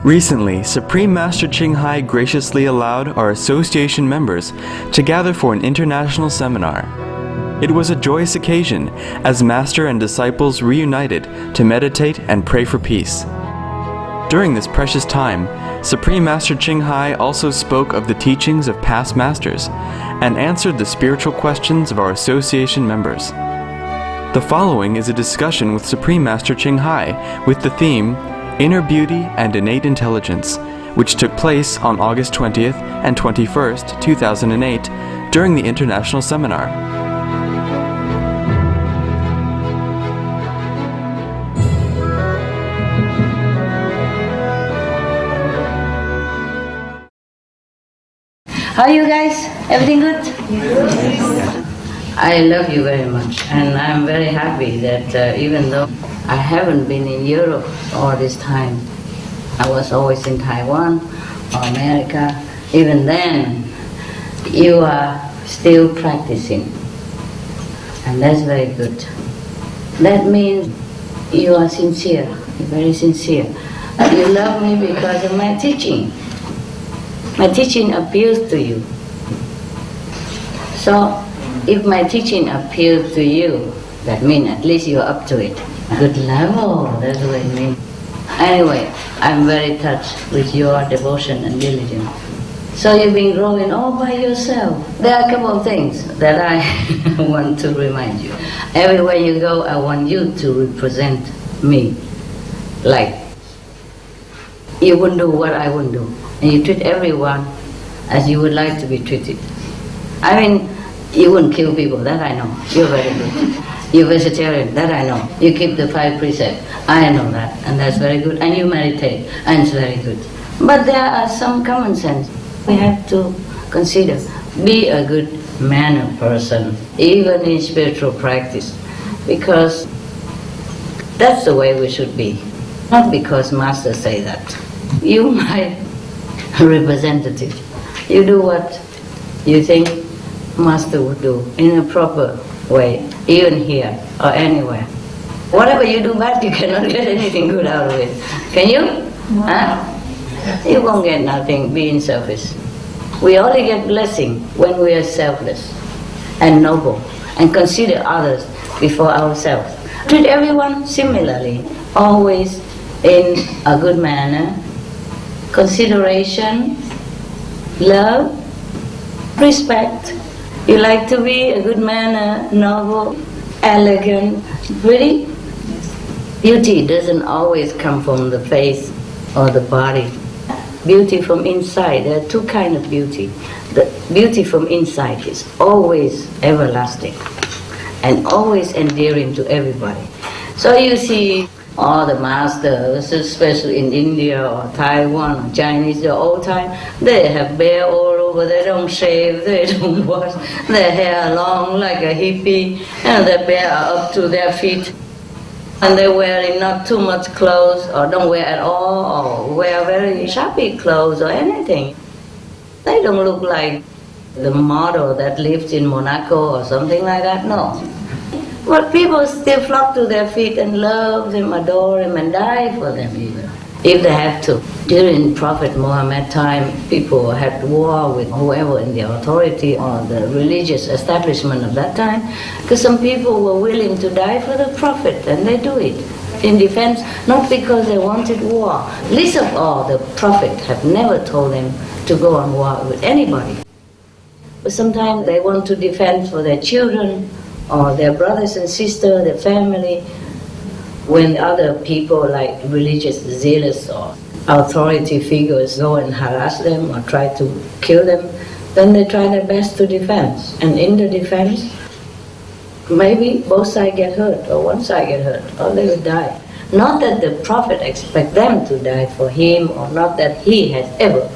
Recently, Supreme Master Ching Hai graciously allowed our association members to gather for an international seminar. It was a joyous occasion as Master and disciples reunited to meditate and pray for peace. During this precious time, Supreme Master Ching Hai also spoke of the teachings of past masters and answered the spiritual questions of our association members. The following is a discussion with Supreme Master Ching Hai with the theme Inner Beauty and Innate Intelligence, which took place on August 20th and 21st, 2008, during the international seminar. How are you guys? Everything good? Yes. I love you very much, and I'm very happy that even though I haven't been in Europe all this time, I was always in Taiwan or America, even then you are still practicing, and that's very good. That means you are sincere, you're very sincere. You love me because of my teaching. My teaching appeals to you. So if my teaching appeals to you, that means at least you're up to it. Good level, that's what it means. Anyway, I'm very touched with your devotion and diligence. So you've been growing all by yourself. There are a couple of things that I want to remind you. Everywhere you go, I want you to represent me. Like, you wouldn't do what I wouldn't do. And you treat everyone as you would like to be treated. I mean, you wouldn't kill people, that I know. You're very good. You're vegetarian, that I know. You keep the 5 precepts, I know that, and that's very good. And you meditate, and it's very good. But there are some common sense we have to consider. Be a good manner person, even in spiritual practice, because that's the way we should be. Not because masters say that. You my representative. You do what you think master would do in a proper way, even here or anywhere. Whatever you do bad, you cannot get anything good out of it. Can you? No. Huh? You won't get nothing being selfish. We only get blessing when we are selfless and noble and consider others before ourselves. Treat everyone similarly, always in a good manner, consideration, love, respect. You like to be a good manner, noble, elegant, pretty? Beauty doesn't always come from the face or the body. Beauty from inside, there are 2 kinds of beauty. The beauty from inside is always everlasting and always endearing to everybody. So you see all the masters, especially in India or Taiwan or Chinese, the old time, they have hair all over, they don't shave, they don't wash, their hair long like a hippie, and their hair are up to their feet. And they're wearing not too much clothes, or don't wear at all, or wear very shabby clothes or anything. They don't look like the model that lives in Monaco or something like that, no. But people still flock to their feet and love them, adore them, and die for them even, if they have to. During Prophet Muhammad time, people had war with whoever in the authority or the religious establishment of that time, because some people were willing to die for the Prophet, and they do it in defense, not because they wanted war. Least of all, the Prophet have never told them to go on war with anybody. But sometimes they want to defend for their children, or their brothers and sisters, their family. When other people like religious zealots or authority figures go and harass them or try to kill them, then they try their best to defend. And in the defense, maybe both sides get hurt, or one side get hurt, or they will die. Not that the Prophet expects them to die for him, or not that he has ever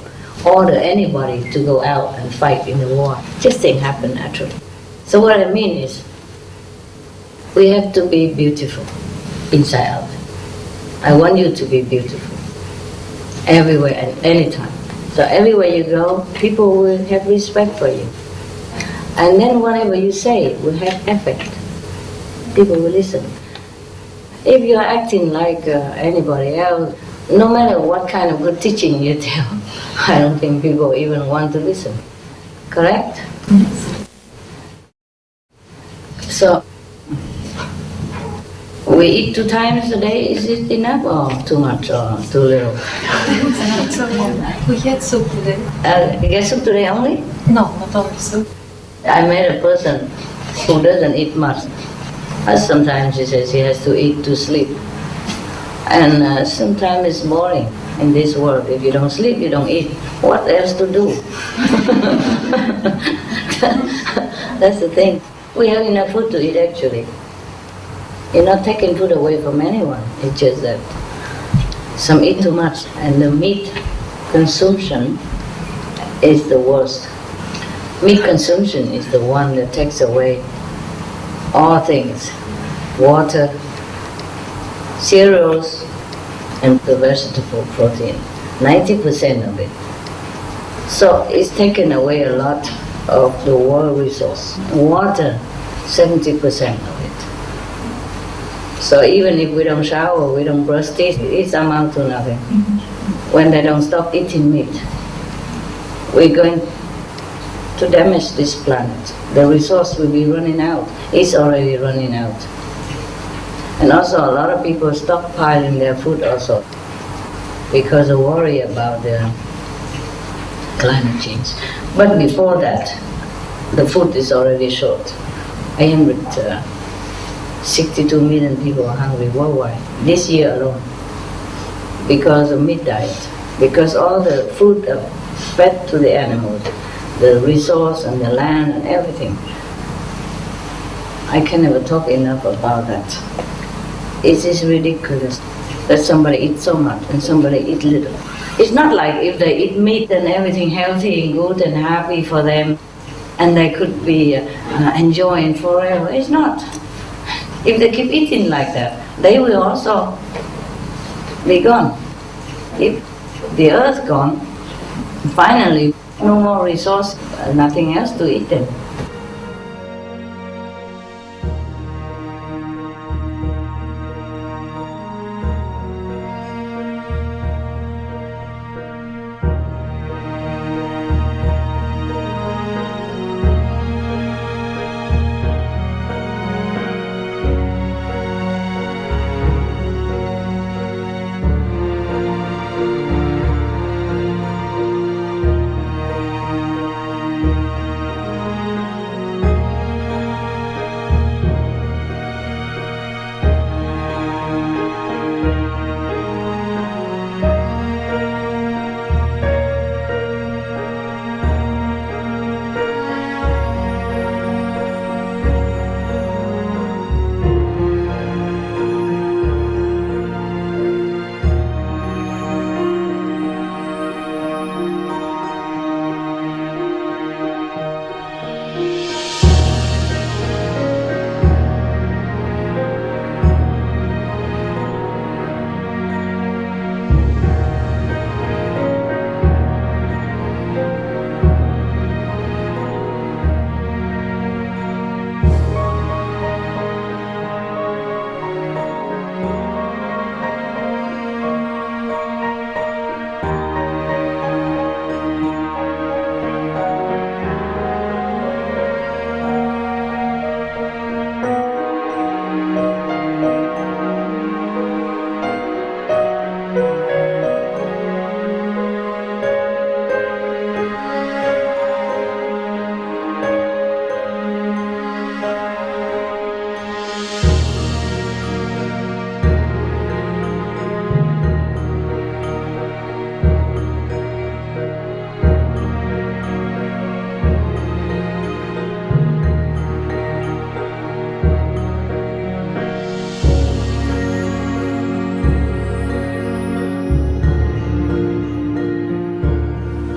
ordered anybody to go out and fight in the war. Just things happen naturally. So what I mean is, we have to be beautiful, inside out. I want you to be beautiful, everywhere and anytime. So everywhere you go, people will have respect for you. And then whatever you say will have effect. People will listen. If you're acting like anybody else, no matter what kind of good teaching you tell, I don't think people even want to listen. Correct? Yes. So, we eat 2 times a day, is it enough or too much or too little? We had soup today. You get soup today only? No, not only soup. I met a person who doesn't eat much. Sometimes he says he has to eat to sleep. And sometimes it's boring in this world. If you don't sleep, you don't eat. What else to do? That's the thing. We have enough food to eat actually. You're not taking food away from anyone. It's just that some eat too much. And the meat consumption is the worst. Meat consumption is the one that takes away all things. Water, cereals, and the vegetable protein. 90% of it. So it's taken away a lot of the world resource. Water, 70% of it. So even if we don't shower, we don't brush teeth, it's amount to nothing. When they don't stop eating meat, we're going to damage this planet. The resource will be running out. It's already running out. And also a lot of people stockpiling their food also because of worry about the climate change. But before that, the food is already short. 62 million people are hungry worldwide this year alone because of meat diet, because all the food are fed to the animals, the resource and the land and everything. I can never talk enough about that. It is ridiculous that somebody eats so much and somebody eats little. It's not like if they eat meat then everything healthy and good and happy for them and they could be enjoying forever. It's not. If they keep eating like that, they will also be gone. If the earth gone, finally no more resource, nothing else to eat them.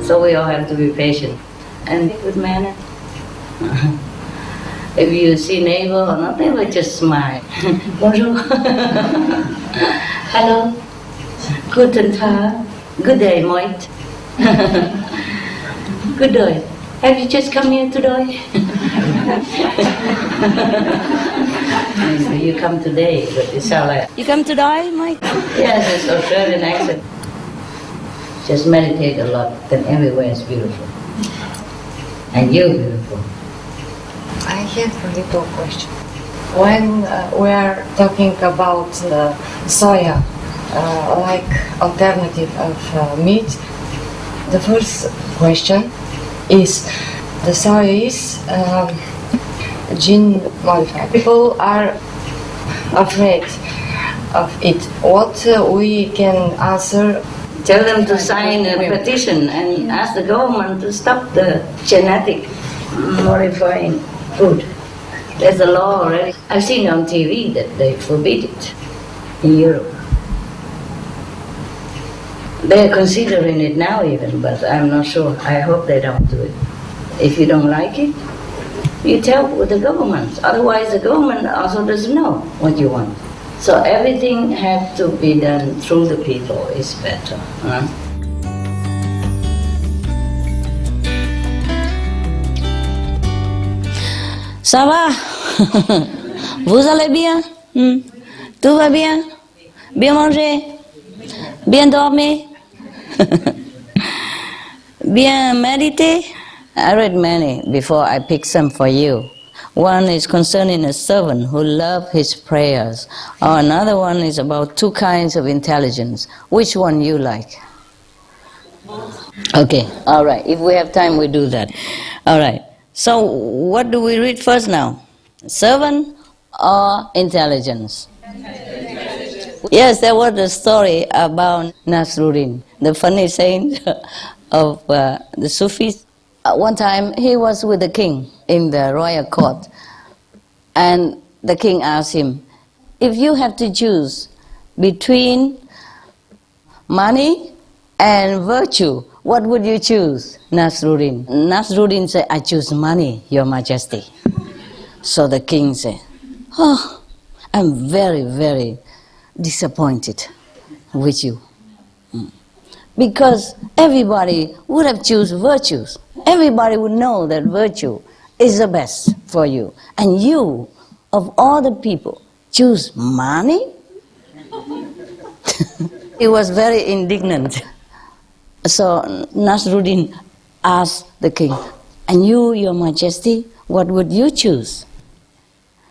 So we all have to be patient and good manner. If you see neighbor or not neighbor, just smile. Bonjour. Hello. Guten Tag. Good day, mate. Good day. Have you just come here today? You come today, but it sounds like... You come to die, Mike? Yes, it's Australian accent. Just meditate a lot, then everywhere is beautiful. And you're beautiful. I have a little question. When we are talking about soya, like alternative of meat, the first question is the soya is gene modified. People are afraid of it. What we can answer? Tell them to sign a petition and ask the government to stop the genetic modifying food. There's a law already. I've seen on TV that they forbid it in Europe. They're considering it now even, but I'm not sure. I hope they don't do it. If you don't like it, you tell the government. Otherwise the government also doesn't know what you want. So everything has to be done through the people is better. Huh? Ça va? Vous allez bien? Tout va bien? Bien manger? Bien dormir? Bien méditer? I read many before I picked some for you. One is concerning a servant who loves his prayers. Or another one is about two kinds of intelligence. Which one you like? Okay, all right. If we have time, we do that. All right. So what do we read first now? Servant or intelligence? Yes, there was a story about Nasruddin, the funny saint of the Sufis. One time he was with the king in the royal court, and the king asked him, if you have to choose between money and virtue, what would you choose, Nasruddin? Nasruddin said, I choose money, Your Majesty. So the king said, oh, I'm very, very disappointed with you. Because everybody would have chosen virtues. Everybody would know that virtue is the best for you. And you, of all the people, choose money? He was very indignant. So Nasruddin asked the king, and you, Your Majesty, what would you choose?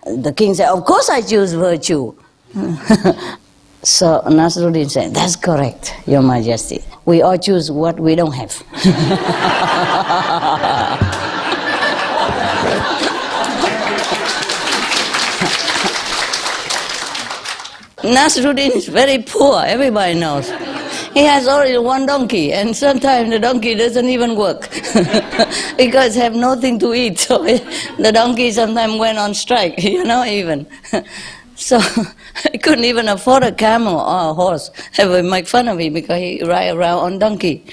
The king said, of course I choose virtue. So Nasruddin said, that's correct, Your Majesty. We all choose what we don't have. Nasruddin is very poor, everybody knows. He has only one donkey, and sometimes the donkey doesn't even work because have nothing to eat. So the donkey sometimes went on strike, even. So he couldn't even afford a camel or a horse. They would make fun of him because he ride around on donkey.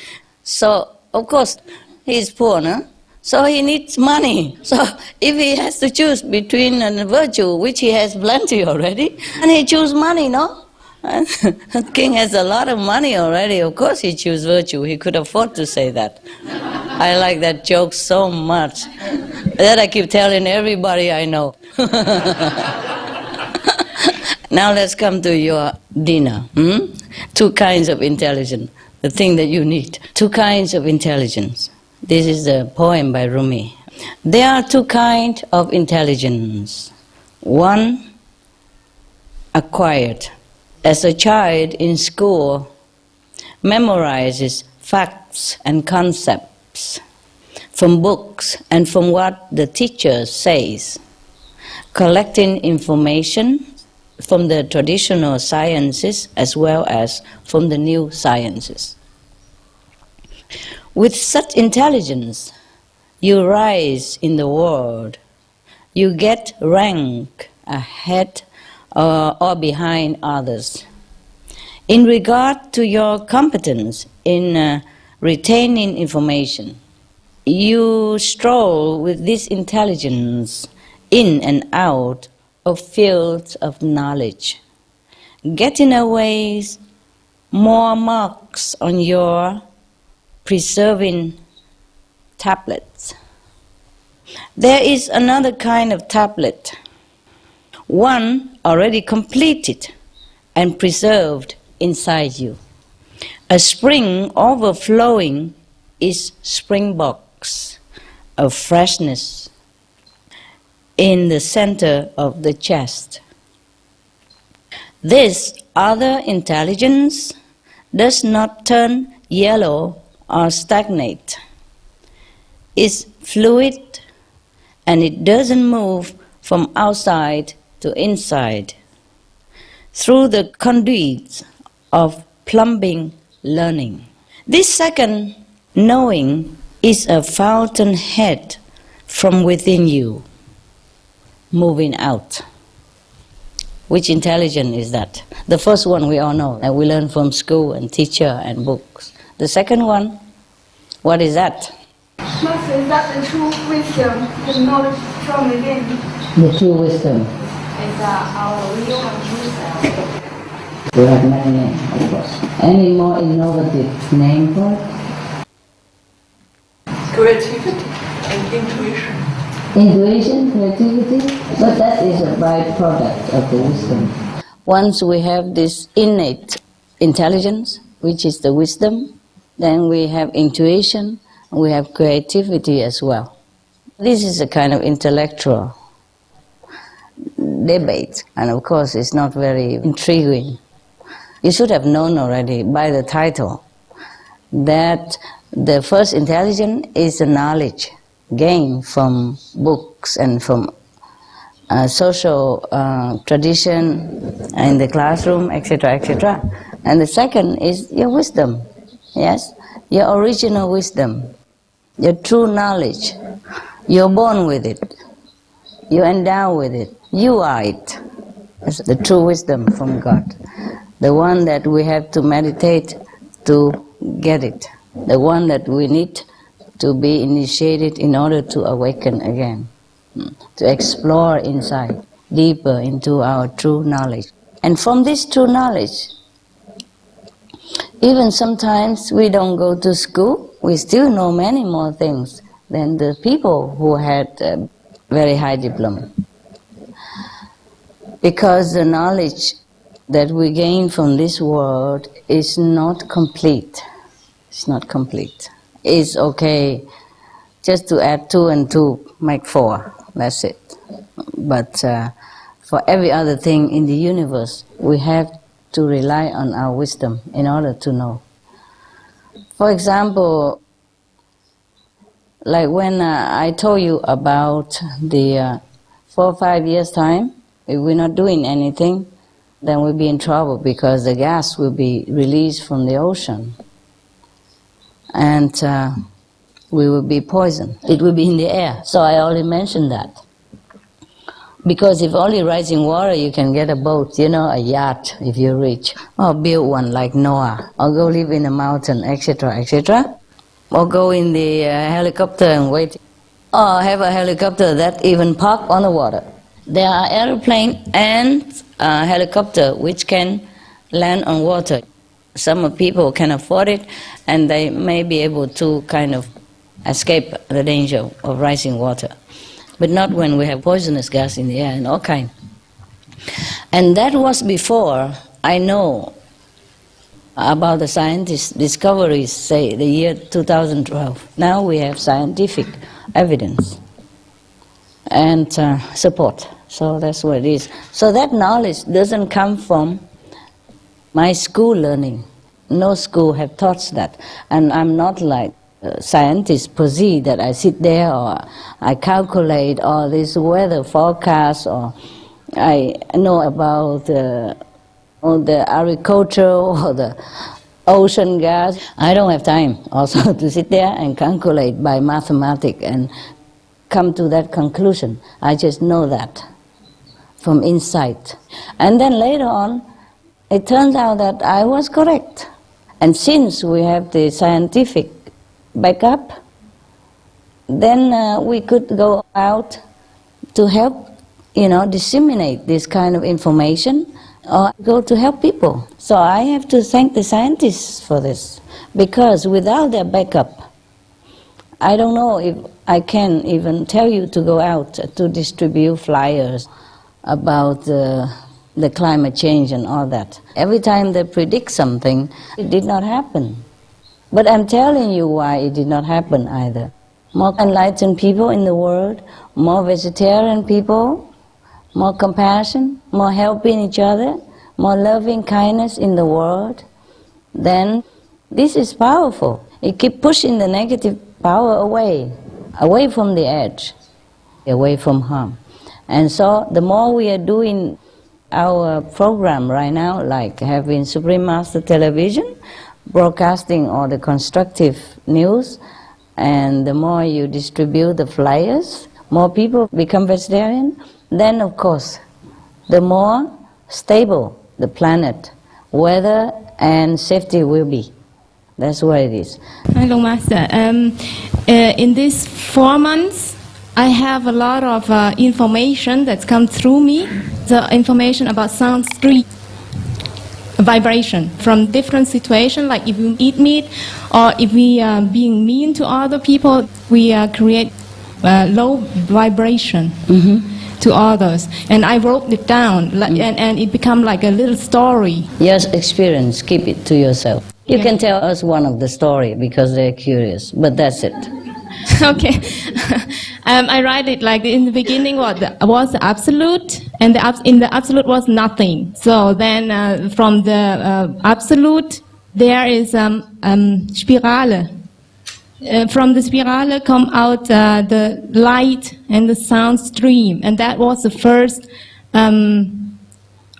So, of course, he's poor, no? So he needs money. So if he has to choose between a virtue, which he has plenty already, and he choose money, no? The king has a lot of money already. Of course he choose virtue. He could afford to say that. I like that joke so much that I keep telling everybody I know. Now let's come to your dinner. Two kinds of intelligence, the thing that you need. Two kinds of intelligence. This is a poem by Rumi. There are two kinds of intelligence. One, acquired. As a child in school, memorizes facts and concepts from books and from what the teacher says, collecting information from the traditional sciences as well as from the new sciences. With such intelligence, you rise in the world. You get rank ahead or behind others. In regard to your competence in retaining information, you stroll with this intelligence in and out of fields of knowledge, getting away more marks on your preserving tablets. There is another kind of tablet, one already completed and preserved inside you. A spring overflowing is springboks of freshness in the center of the chest. This other intelligence does not turn yellow or stagnate. It's fluid and it doesn't move from outside to inside through the conduits of plumbing learning. This second knowing is a fountainhead from within you, moving out. Which intelligence is that? The first one we all know, that we learn from school and teacher and books. The second one, what is that? Master, is that the true wisdom, the knowledge from within? The true wisdom. Is our real and true self. We have many names, of course. Any more innovative name for it? Creativity and intuition. Intuition, creativity, but that is a byproduct of the wisdom. Once we have this innate intelligence, which is the wisdom, then we have intuition, we have creativity as well. This is a kind of intellectual debate, and of course it's not very intriguing. You should have known already by the title that the first intelligence is the knowledge gained from books and from social tradition in the classroom, etc., etc. And the second is your wisdom, yes? Your original wisdom, your true knowledge. You're born with it. You're endowed with it. You are it. It's the true wisdom from God. The one that we have to meditate to get it. The one that we need to be initiated in order to awaken again. To explore inside, deeper into our true knowledge. And from this true knowledge, even sometimes we don't go to school, we still know many more things than the people who had very high diploma. Because the knowledge that we gain from this world is not complete. It's not complete. It's okay just to add 2 and 2 make 4, that's it. But for every other thing in the universe, we have to rely on our wisdom in order to know. For example, like when I told you about the 4 or 5 years' time, if we're not doing anything, then we'll be in trouble because the gas will be released from the ocean. And we will be poisoned. It will be in the air. So I already mentioned that. Because if only rising water, you can get a boat, a yacht if you're rich. Or build one like Noah. Or go live in a mountain, etc., etc. Or go in the helicopter and wait. Or have a helicopter that even park on the water. There are airplane and helicopter which can land on water. Some people can afford it, and they may be able to kind of escape the danger of rising water. But not when we have poisonous gas in the air and all kind. And that was before I know about the scientists' discoveries, say, the year 2012. Now we have scientific evidence and support. So that's what it is. So that knowledge doesn't come from my school learning. No school have taught that. And I'm not like scientists perceive that I sit there or I calculate all this weather forecast or I know about all the agriculture or the ocean gas. I don't have time also to sit there and calculate by mathematics and come to that conclusion. I just know that from insight. And then later on, it turns out that I was correct. And since we have the scientific backup, then we could go out to help, disseminate this kind of information or go to help people. So I have to thank the scientists for this, because without their backup, I don't know if I can even tell you to go out to distribute flyers about the climate change and all that. Every time they predict something, it did not happen. But I'm telling you why it did not happen either. More enlightened people in the world, more vegetarian people, more compassion, more helping each other, more loving kindness in the world, then this is powerful. It keeps pushing the negative power away from the edge, away from harm. And so the more we are doing our program right now, like having Supreme Master Television, broadcasting all the constructive news, and the more you distribute the flyers, more people become vegetarian, then of course, the more stable the planet, weather and safety will be. That's what it is. Hello, Master. In these 4 months, I have a lot of information that's come through me. The information about sound stream, vibration from different situations, like if we eat meat or if we are being mean to other people, we create low vibration to others. And I wrote it down, and it became like a little story. Yes, experience, keep it to yourself. You Yeah. can tell us one of the story because they're curious, but that's it. Okay. I write it like in the beginning was the absolute, and in the absolute was nothing. So then from the absolute there is spirale. From the spirale come out the light and the sound stream, and that was the first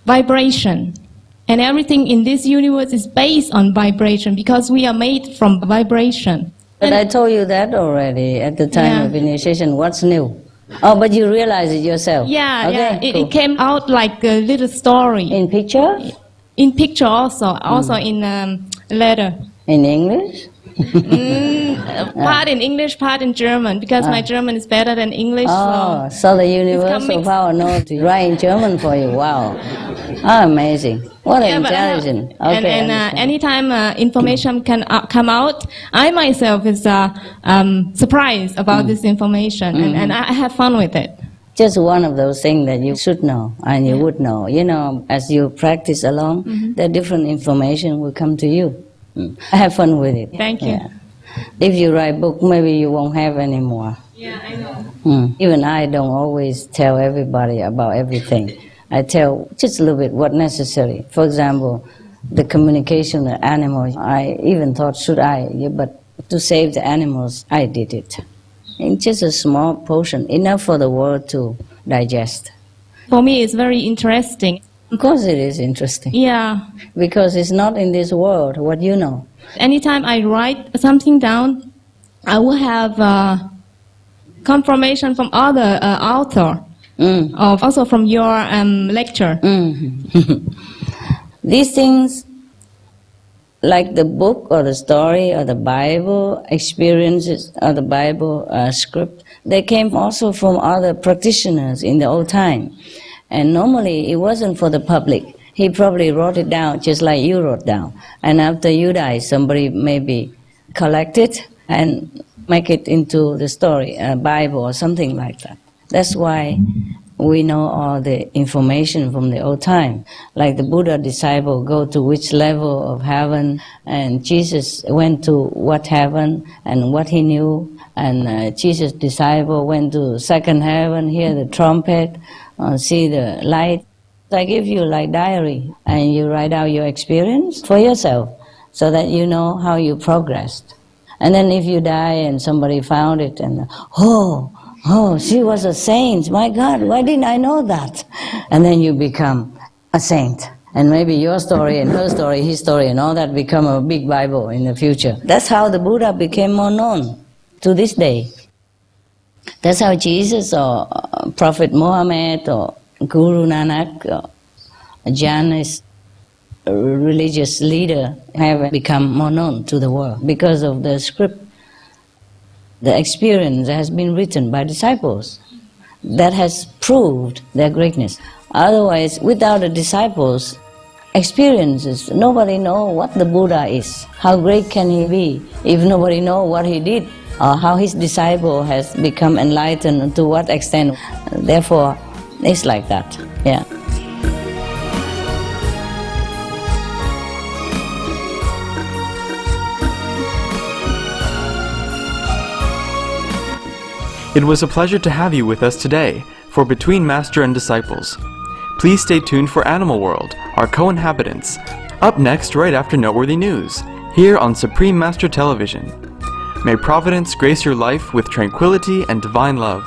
vibration. And everything in this universe is based on vibration because we are made from vibration. But I told you that already at the time Yeah. of initiation. What's new? Oh, but you realize it yourself. Yeah, okay, yeah. cool. It came out like a little story. In picture? In picture also in letter. In English? Part in English, part in German, because my German is better than English. Oh, so the universal mixed. power knows to write in German for you. Wow. Ah, amazing. What Yeah, but I have- intelligent. and Okay. and anytime information can come out, I myself is surprised about this information, and I have fun with it. Just one of those things that you should know and you would know. You know, as you practice along, the different information will come to you. I have fun with it. Thank you. Yeah. If you write book, maybe you won't have any more. Yeah, I know. Even I don't always tell everybody about everything. I tell just a little bit what necessary. For example, the communication with animals. I even thought, should I? Yeah, but to save the animals, I did it. In just a small portion, enough for the world to digest. For me, it's very interesting. Of course it is interesting. Yeah. Because it's not in this world, what you know. Anytime I write something down, I will have confirmation from other author, or also from your lecture. These things, like the book or the story or the Bible experiences or the Bible script, they came also from other practitioners in the old time. And normally it wasn't for the public. He probably wrote it down just like you wrote down. And after you die, somebody maybe collect it and make it into the story, a Bible or something like that. That's why we know all the information from the old time. Like the Buddha disciple go to which level of heaven, and Jesus went to what heaven and what he knew, and Jesus' disciple went to second heaven, hear the trumpet, see the light. I give you like diary, and you write out your experience for yourself so that you know how you progressed. And then if you die and somebody found it and, oh, she was a saint. My God, why didn't I know that? And then you become a saint. And maybe your story and her story, his story, and all that become a big Bible in the future. That's how the Buddha became more known to this day. That's how Jesus or Prophet Muhammad or Guru Nanak or Jainis religious leader have become more known to the world because of the script. The experience has been written by disciples that has proved their greatness. Otherwise, without the disciples' experiences, nobody knows what the Buddha is. How great can he be if nobody knows what he did or how his disciple has become enlightened, to what extent. Therefore, It's like that, yeah. It was a pleasure to have you with us today for Between Master and Disciples. Please stay tuned for Animal World, our co-inhabitants, up next right after Noteworthy News, here on Supreme Master Television. May Providence grace your life with tranquility and divine love.